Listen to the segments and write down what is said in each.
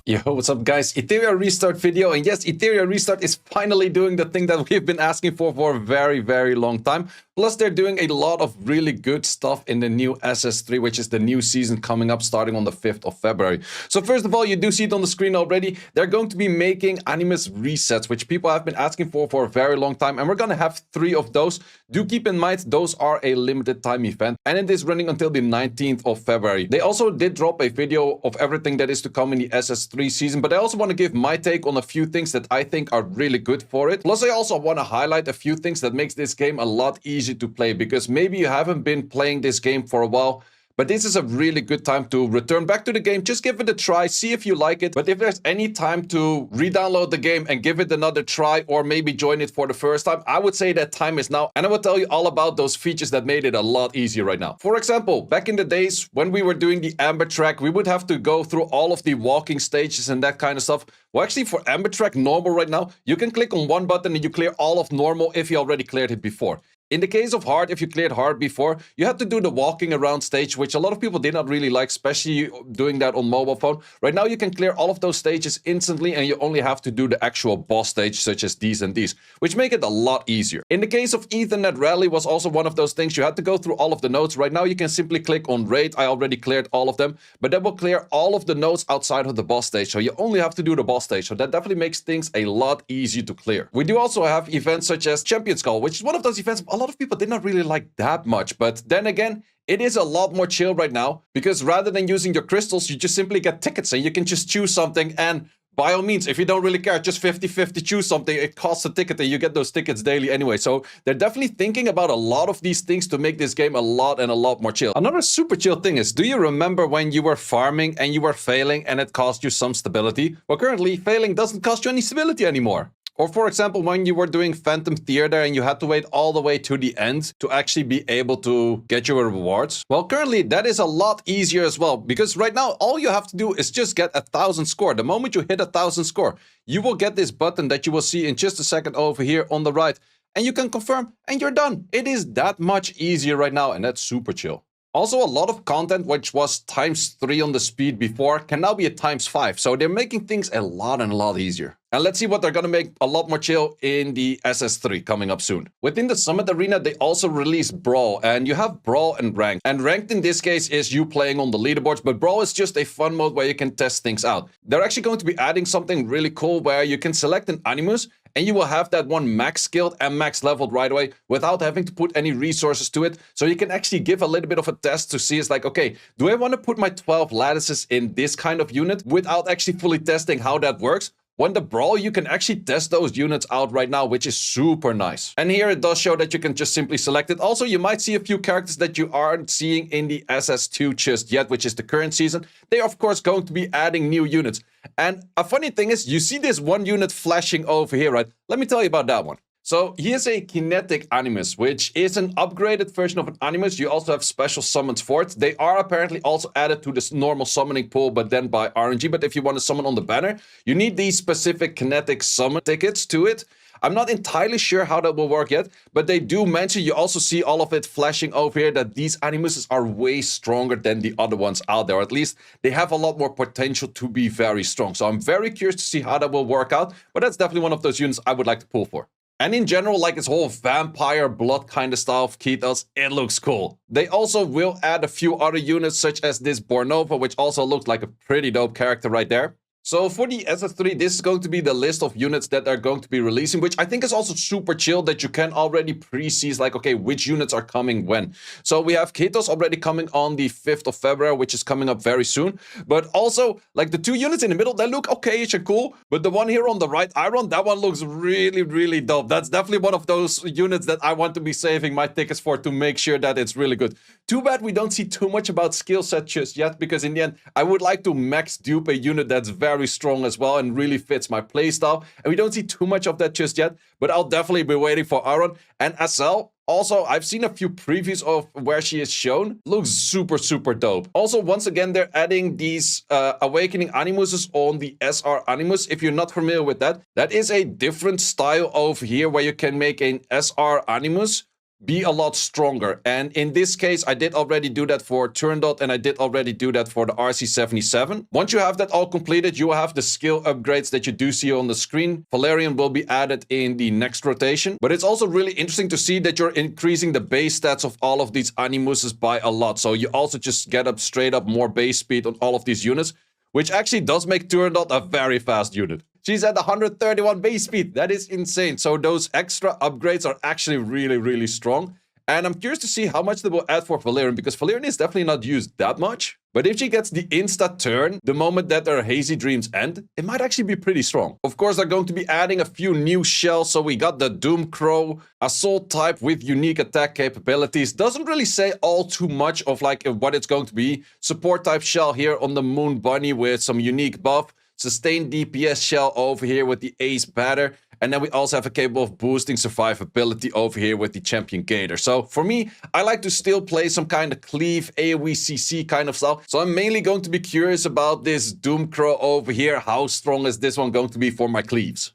Yo, what's up guys? Etheria restart video, and yes, Etheria restart is finally doing the thing that we've been asking for a very long time. Plus, they're doing a lot of really good stuff in the new SS3, which is the new season coming up starting on the 5th of February. So first of all, you do see it on the screen already. They're going to be making Animus resets, which people have been asking for a very long time, and we're gonna have 3 of those. Do keep in mind, those are a limited time event, and it is running until the 19th of February. They also did drop a video of everything that is to come in the SS3 season, but I also want to give my take on a few things that I think are really good for it. Plus, I also want to highlight a few things that makes this game a lot easier to play, because maybe you haven't been playing this game for a while, but this is a really good time to return back to the game. Just give it a try, see if you like it. But if there's any time to re-download the game and give it another try, or maybe join it for the first time, I would say that time is now. And I will tell you all about those features that made it a lot easier right now. For example, back in the days when we were doing the Amber track, we would have to go through all of the walking stages and that kind of stuff. Well, actually, for Amber track normal right now, you can click on one button and you clear all of normal if you already cleared it before. In the case of hard, if you cleared hard before, you had to do the walking around stage, which a lot of people did not really like, especially doing that on mobile phone. Right now, you can clear all of those stages instantly, and you only have to do the actual boss stage, such as these and these, which make it a lot easier. In the case of Ethernet Rally was also one of those things. You had to go through all of the nodes. Right now, you can simply click on raid. I already cleared all of them, but that will clear all of the nodes outside of the boss stage, so you only have to do the boss stage. So that definitely makes things a lot easier to clear. We do also have events such as Champion Skull, which is one of those events a lot of people did not really like that much, but then again, it is a lot more chill right now, because rather than using your crystals, you just simply get tickets and you can just choose something. And by all means, if you don't really care, just 50-50 choose something. It costs a ticket and you get those tickets daily anyway. So they're definitely thinking about a lot of these things to make this game a lot more chill. Another super chill thing is, do you remember when you were farming and you were failing and it cost you some stability? Well, currently, failing doesn't cost you any stability anymore. Or for example, when you were doing Phantom Theater and you had to wait all the way to the end to actually be able to get your rewards. Well, currently that is a lot easier as well, because right now all you have to do is just get 1,000 score. The moment you hit 1,000 score, you will get this button that you will see in just a second over here on the right, and you can confirm and you're done. It is that much easier right now, and that's super chill. Also, a lot of content which was ×3 on the speed before can now be at ×5. So they're making things a lot easier. And let's see what they're gonna make a lot more chill in the SS3 coming up soon. Within the Summit Arena, they also released Brawl, and you have Brawl and Ranked. And Ranked in this case is you playing on the leaderboards, but Brawl is just a fun mode where you can test things out. They're actually going to be adding something really cool where you can select an Animus, and you will have that one max skilled and max leveled right away without having to put any resources to it. So you can actually give a little bit of a test to see, it's like, okay, do I want to put my 12 lattices in this kind of unit without actually fully testing how that works? When the Brawl, you can actually test those units out right now, which is super nice. And here it does show that you can just simply select it. Also, you might see a few characters that you aren't seeing in the SS2 just yet, which is the current season. They are, of course, going to be adding new units. And a funny thing is, you see this one unit flashing over here, right? Let me tell you about that one. So here's a kinetic Animus, which is an upgraded version of an Animus. You also have special summons for it. They are apparently also added to this normal summoning pool, but then by RNG. But if you want to summon on the banner, you need these specific kinetic summon tickets to it. I'm not entirely sure how that will work yet, but they do mention, you also see all of it flashing over here, that these Animuses are way stronger than the other ones out there. Or at least they have a lot more potential to be very strong. So I'm very curious to see how that will work out, but that's definitely one of those units I would like to pull for. And in general, like this whole vampire blood kind of style of Ketos, it looks cool. They also will add a few other units, such as this Bornova, which also looks like a pretty dope character right there. So for the SS3, this is going to be the list of units that they're going to be releasing, which I think is also super chill, that you can already pre-see, like, okay, which units are coming when. So we have Ketos already coming on the 5th of February, which is coming up very soon. But also, like, the 2 units in the middle, they look okay-ish and cool. But the one here on the right, Iron, that one looks really dope. That's definitely one of those units that I want to be saving my tickets for, to make sure that it's really good. Too bad we don't see too much about skill set just yet, because in the end, I would like to max dupe a unit that's very strong as well and really fits my playstyle. And we don't see too much of that just yet, but I'll definitely be waiting for Aaron. And Asel, also, I've seen a few previews of where she is shown. Looks super dope. Also, once again, they're adding these Awakening Animuses on the SR Animus. If you're not familiar with that, that is a different style over here where you can make an SR Animus be a lot stronger. And in this case, I did already do that for Turndot, and I did already do that for the RC77. Once you have that all completed, you will have the skill upgrades that you do see on the screen. Valerian will be added in the next rotation. But it's also really interesting to see that you're increasing the base stats of all of these animuses by a lot. So you also just get up straight up more base speed on all of these units, which actually does make Turndot a very fast unit. She's at 131 base speed. That is insane. So those extra upgrades are actually really, really strong. And I'm curious to see how much they will add for Valerian, because Valerian is definitely not used that much. But if she gets the insta turn, the moment that her hazy dreams end, it might actually be pretty strong. Of course, they're going to be adding a few new shells. So we got the Doom Crow, assault type with unique attack capabilities. Doesn't really say all too much of like what it's going to be. Support type shell here on the Moon Bunny with some unique buff. Sustained DPS shell over here with the Ace Batter. And then we also have a capable of boosting survivability over here with the Champion Gator. So for me, I like to still play some kind of cleave, AoE CC kind of style. So I'm mainly going to be curious about this Doom Crow over here. How strong is this one going to be for my cleaves?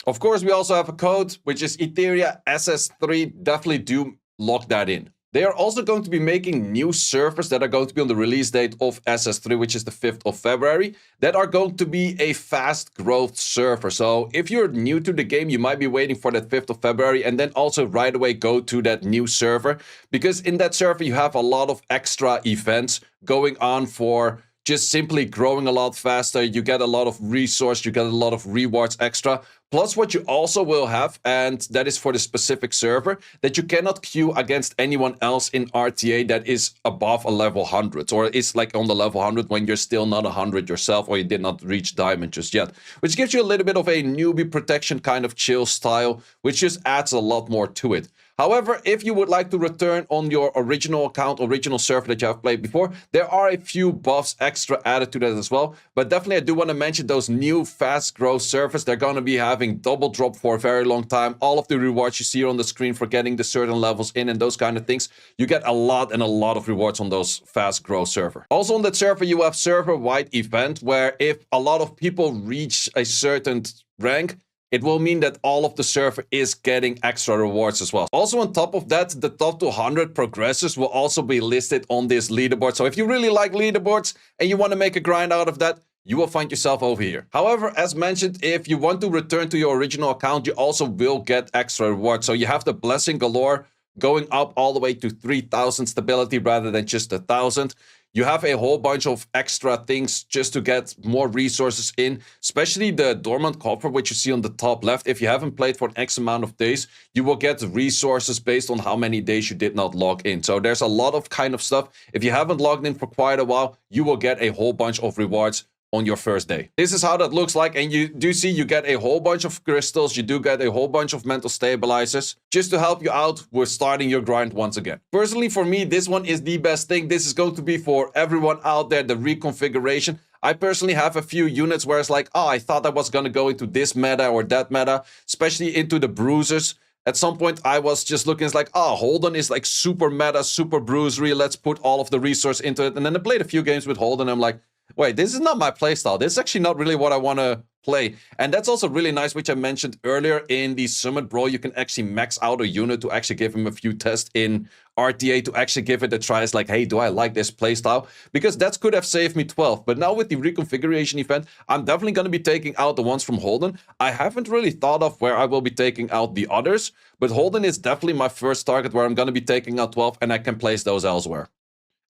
Of course, we also have a code, which is Etheria SS3. Definitely do lock that in. They are also going to be making new servers that are going to be on the release date of SS3, which is the 5th of February, that are going to be a fast growth server. So if you're new to the game, you might be waiting for that 5th of February and then also right away go to that new server, because in that server you have a lot of extra events going on for just simply growing a lot faster. You get a lot of resource, you get a lot of rewards extra. Plus what you also will have, and that is for the specific server, that you cannot queue against anyone else in RTA that is above a level 100, or is like on the level 100 when you're still not 100 yourself, or you did not reach diamond just yet. Which gives you a little bit of a newbie protection kind of chill style, which just adds a lot more to it. However, if you would like to return on your original account, original server that you have played before, there are a few buffs extra added to that as well. But definitely I do want to mention those new fast growth servers. They're going to be having double drop for a very long time. All of the rewards you see on the screen for getting the certain levels in and those kind of things. You get a lot and a lot of rewards on those fast growth server. Also on that server, you have server-wide event, where if a lot of people reach a certain rank, it will mean that all of the server is getting extra rewards as well. Also on top of that, the top 200 progressors will also be listed on this leaderboard. So if you really like leaderboards and you want to make a grind out of that, you will find yourself over here. However, as mentioned, if you want to return to your original account, you also will get extra rewards. So you have the Blessing Galore going up all the way to 3000 stability rather than just 1000. You have a whole bunch of extra things just to get more resources in, especially the Dormant Copper, which you see on the top left. If you haven't played for an X amount of days, you will get resources based on how many days you did not log in. So there's a lot of kind of stuff. If you haven't logged in for quite a while, you will get a whole bunch of rewards on your first day. This is how that looks like, and you do see you get a whole bunch of crystals, you do get a whole bunch of mental stabilizers, just to help you out with starting your grind once again. Personally, for me, this one is the best thing. This is going to be for everyone out there, the reconfiguration. I personally have a few units where it's like, oh, I thought I was going to go into this meta or that meta, especially into the bruisers. At some point, I was just looking, it's like, oh, Holden is like super meta, super bruisery. Let's put all of the resource into it. And then I played a few games with Holden, and I'm like, wait, this is not my playstyle. This is actually not really what I want to play. And that's also really nice, which I mentioned earlier in the Summit Brawl. You can actually max out a unit to actually give him a few tests in RTA to actually give it a try. It's like, hey, do I like this playstyle? Because that could have saved me 12. But now with the reconfiguration event, I'm definitely going to be taking out the ones from Holden. I haven't really thought of where I will be taking out the others, but Holden is definitely my first target where I'm going to be taking out 12, and I can place those elsewhere.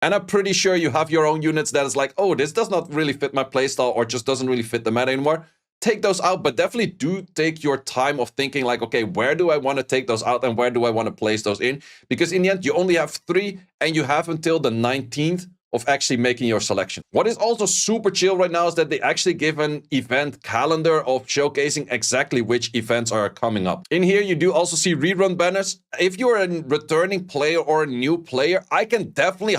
And I'm pretty sure you have your own units that is like, oh, this does not really fit my playstyle or just doesn't really fit the meta anymore. Take those out, but definitely do take your time of thinking like, okay, where do I want to take those out and where do I want to place those in? Because in the end, you only have 3 and you have until the 19th of actually making your selection. What is also super chill right now is that they actually give an event calendar of showcasing exactly which events are coming up. In here, you do also see rerun banners. If you're a returning player or a new player, I can definitely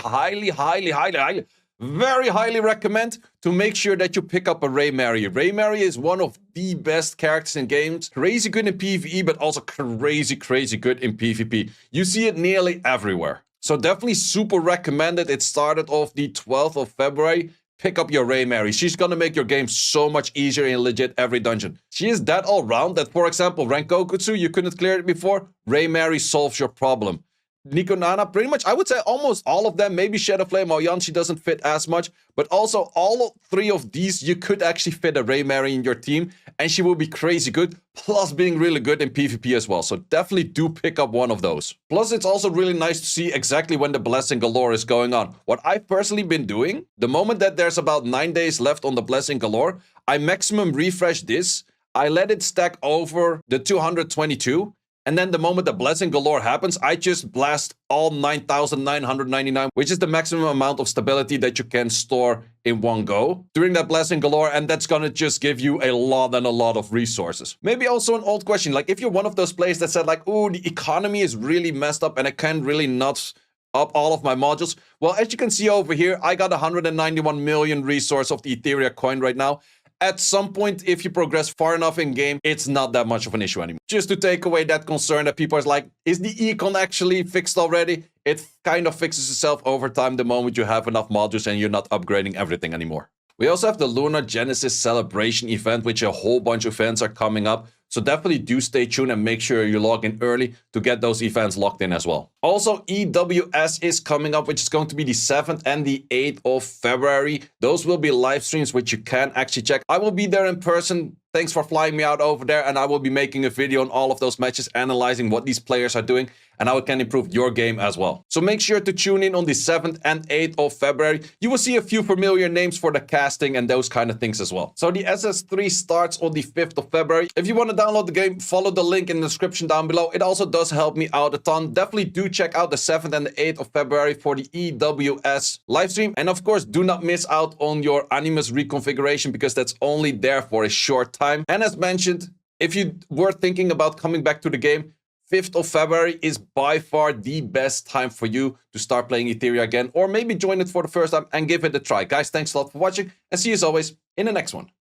very highly recommend to make sure that you pick up a Ray Mary. Ray Mary is one of the best characters in games. Crazy good in PvE, but also crazy good in PvP. You see it nearly everywhere. So definitely super recommended. It started off the 12th of February. Pick up your Ray Mary. She's gonna make your game so much easier in legit every dungeon. She is that all round that, for example, Rankokutsu, you couldn't clear it before. Ray Mary solves your problem. Nico Nana, pretty much, I would say almost all of them. Maybe Shadow Flame or Yanshi doesn't fit as much, but also all three of these, you could actually fit a Ray Mary in your team, and she will be crazy good, plus being really good in PvP as well. So definitely do pick up one of those. Plus, it's also really nice to see exactly when the Blessing Galore is going on. What I've personally been doing, the moment that there's about 9 days left on the Blessing Galore, I maximum refresh this, I let it stack over the 222, and then the moment the Blessing Galore happens, I just blast all 9,999, which is the maximum amount of stability that you can store in one go during that Blessing Galore, and that's gonna just give you a lot of resources. Maybe also an old question, like if you're one of those players that said like, oh, the economy is really messed up and I can't really not up all of my modules. Well, as you can see over here, I got 191 million resource of the Etheria coin right now. At some point, if you progress far enough in game, it's not that much of an issue anymore. Just to take away that concern that people are like, is the econ actually fixed already? It kind of fixes itself over time the moment you have enough modules and you're not upgrading everything anymore. We also have the Lunar Genesis Celebration event, which a whole bunch of events are coming up. So definitely do stay tuned and make sure you log in early to get those events locked in as well. Also, EWS is coming up, which is going to be the 7th and the 8th of February. Those will be live streams, which you can actually check. I will be there in person. Thanks for flying me out over there. And I will be making a video on all of those matches, analyzing what these players are doing and how it can improve your game as well. So make sure to tune in on the 7th and 8th of February. You will see a few familiar names for the casting and those kind of things as well. So the SS3 starts on the 5th of February. If you want to download the game, follow the link in the description down below. It also does help me out a ton. Definitely do check out the 7th and the 8th of February for the EWS livestream. And of course, do not miss out on your Animus reconfiguration because that's only there for a short time. And as mentioned, if you were thinking about coming back to the game, 5th of February is by far the best time for you to start playing Etheria again, or maybe join it for the first time and give it a try. Guys, thanks a lot for watching, and see you as always in the next one.